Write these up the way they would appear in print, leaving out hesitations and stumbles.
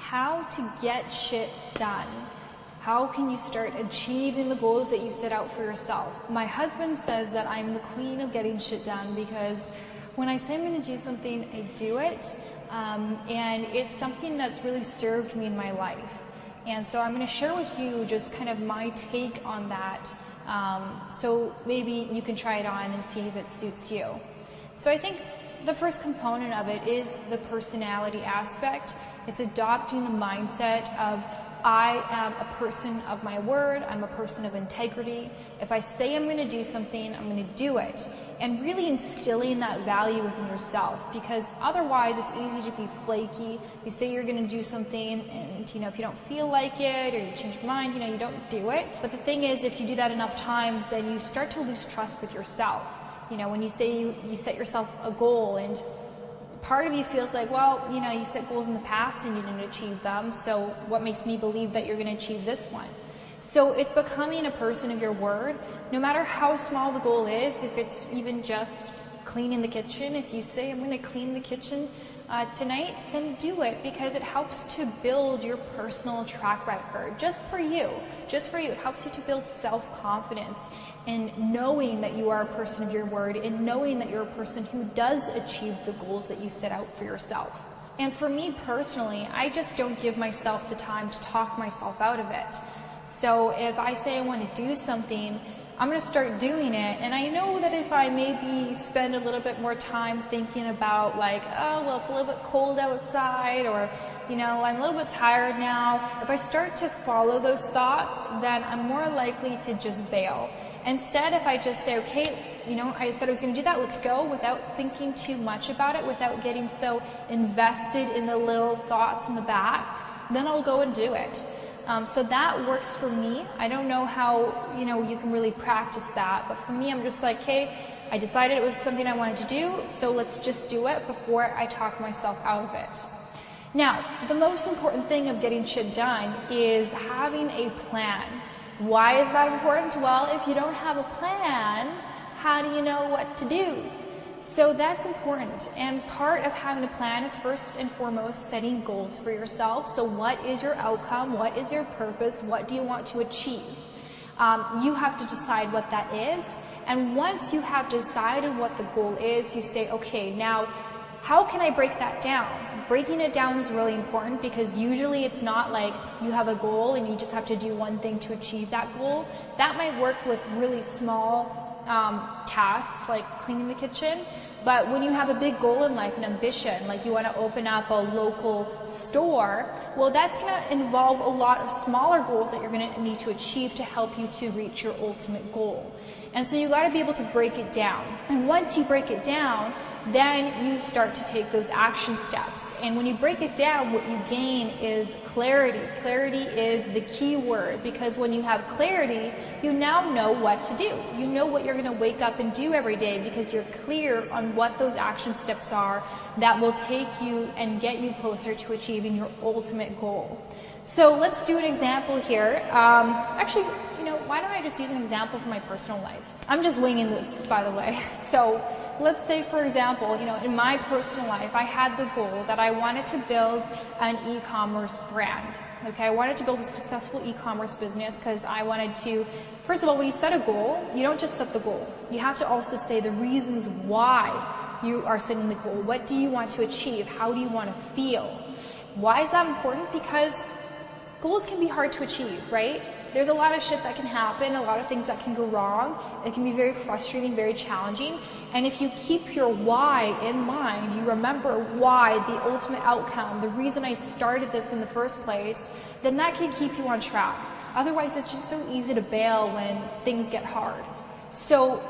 how to get shit done. How can you start achieving the goals that you set out for yourself? My husband says that I'm the queen of getting shit done because when I say I'm going to do something, I do it. And it's something that's really served me in my life. And so I'm going to share with you just kind of my take on that. So maybe you can try it on and see if it suits you. So I think the first component of it is the personality aspect. It's adopting the mindset of I am a person of my word, I'm a person of integrity. If I say I'm going to do something, I'm going to do it. And really instilling that value within yourself, because otherwise it's easy to be flaky. You say you're going to do something and if you don't feel like it or you change your mind, you don't do it. But the thing is, if you do that enough times, then you start to lose trust with yourself. When you say you set yourself a goal and part of you feels like, well, you set goals in the past and you didn't achieve them, so what makes me believe that you're going to achieve this one? So it's becoming a person of your word, no matter how small the goal is. If it's even just cleaning the kitchen, if you say, I'm going to clean the kitchen tonight, then do it, because it helps to build your personal track record, just for you. It helps you to build self-confidence in knowing that you are a person of your word and knowing that you're a person who does achieve the goals that you set out for yourself. And for me personally, I just don't give myself the time to talk myself out of it. So if I say I want to do something, I'm going to start doing it. And I know that if I maybe spend a little bit more time thinking about like, oh, well, it's a little bit cold outside, or, I'm a little bit tired now. If I start to follow those thoughts, then I'm more likely to just bail. Instead, if I just say, okay, I said I was going to do that, let's go, without thinking too much about it, without getting so invested in the little thoughts in the back, then I'll go and do it. So that works for me. I don't know how, you can really practice that, but for me, I'm just like, hey, I decided it was something I wanted to do, so let's just do it before I talk myself out of it. Now, the most important thing of getting shit done is having a plan. Why is that important? Well, if you don't have a plan, how do you know what to do? So that's important, and part of having a plan is first and foremost setting goals for yourself. So what is your outcome? What is your purpose? What do you want to achieve? You have to decide what that is, and once you have decided what the goal is, you say, okay, now how can I break that down? Breaking it down is really important, because usually it's not like you have a goal and you just have to do one thing to achieve that goal. That might work with really small tasks like cleaning the kitchen, but when you have a big goal in life, an ambition, like you want to open up a local store, well, that's going to involve a lot of smaller goals that you're going to need to achieve to help you to reach your ultimate goal. And so you got to be able to break it down. And once you break it down, then you start to take those action steps. And when you break it down, what you gain is clarity. Clarity is the key word, because when you have clarity, you now know what to do. You know what you're going to wake up and do every day, because you're clear on what those action steps are that will take you and get you closer to achieving your ultimate goal. So let's do an example here. Actually, why don't I just use an example from my personal life? I'm just winging this, by the way. So let's say, for example, in my personal life, I had the goal that I wanted to build an e-commerce brand. Okay, I wanted to build a successful e-commerce business because I wanted to, first of all, when you set a goal, you don't just set the goal. You have to also say the reasons why you are setting the goal. What do you want to achieve? How do you want to feel? Why is that important? Because goals can be hard to achieve, right? There's a lot of shit that can happen, a lot of things that can go wrong. It can be very frustrating, very challenging. And if you keep your why in mind, you remember why, the ultimate outcome, the reason I started this in the first place, then that can keep you on track. Otherwise, it's just so easy to bail when things get hard. So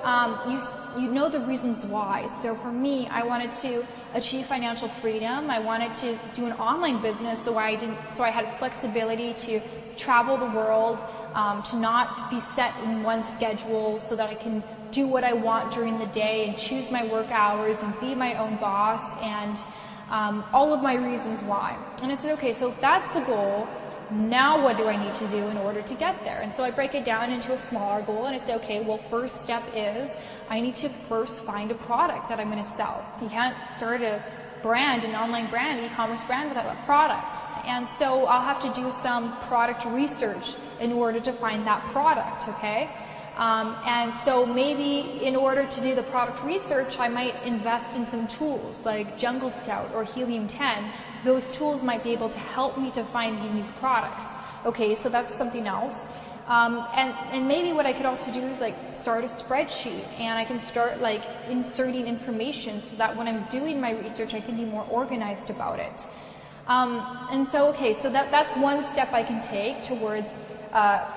you know the reasons why. So for me, I wanted to achieve financial freedom. I wanted to do an online business, so I had flexibility to travel the world, to not be set in one schedule, so that I can do what I want during the day and choose my work hours and be my own boss, and all of my reasons why. And I said, okay, so if that's the goal, now what do I need to do in order to get there? And so I break it down into a smaller goal, and I say, okay, well, first step is I need to first find a product that I'm going to sell. You can't start a brand, an online brand, e-commerce brand without a product. And so I'll have to do some product research in order to find that product, okay? And so maybe in order to do the product research, I might invest in some tools like Jungle Scout or Helium 10. Those tools might be able to help me to find unique products. Okay, so that's something else. And maybe what I could also do is like start a spreadsheet, and I can start like inserting information so that when I'm doing my research, I can be more organized about it. And so, okay, so that's one step I can take towards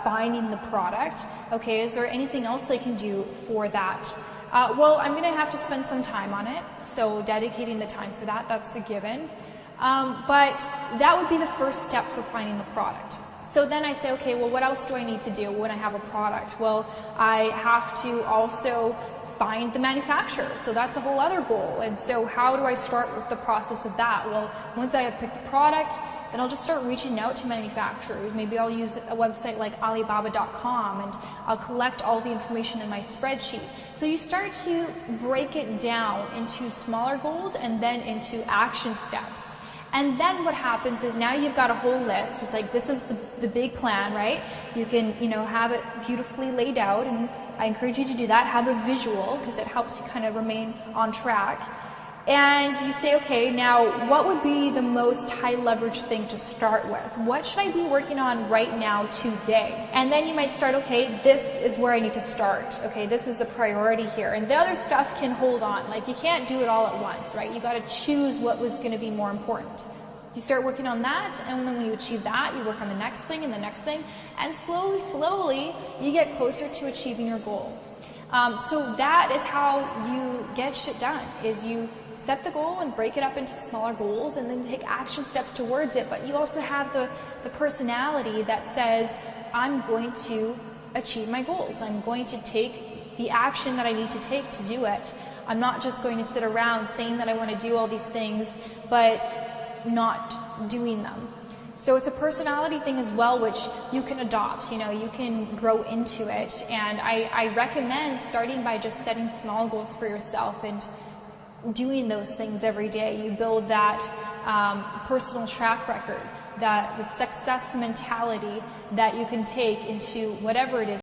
finding the product. Okay, is there anything else I can do for that? Well, I'm going to have to spend some time on it, so dedicating the time for that, that's a given. But that would be the first step for finding the product. So then I say, okay, well, what else do I need to do when I have a product? Well, I have to also find the manufacturer. So that's a whole other goal. And so how do I start with the process of that? Well, once I have picked the product, then I'll just start reaching out to manufacturers. Maybe I'll use a website like Alibaba.com, and I'll collect all the information in my spreadsheet. So you start to break it down into smaller goals and then into action steps. And then what happens is now you've got a whole list. It's like, this is the big plan, right? You can, have it beautifully laid out, and I encourage you to do that. Have a visual, because it helps you kind of remain on track. And you say, okay, now what would be the most high leverage thing to start with? What should I be working on right now today? And then you might start, okay, this is where I need to start. Okay, this is the priority here. And the other stuff can hold on. Like, you can't do it all at once, right? You got to choose what was going to be more important. You start working on that, and then when you achieve that, you work on the next thing and the next thing, and slowly, you get closer to achieving your goal. So that is how you get shit done, is you set the goal and break it up into smaller goals and then take action steps towards it. But you also have the personality that says, I'm going to achieve my goals. I'm going to take the action that I need to take to do it. I'm not just going to sit around saying that I want to do all these things, but not doing them. So it's a personality thing as well, which you can adopt, you can grow into it. And I recommend starting by just setting small goals for yourself and doing those things every day. You build that personal track record, that the success mentality that you can take into whatever it is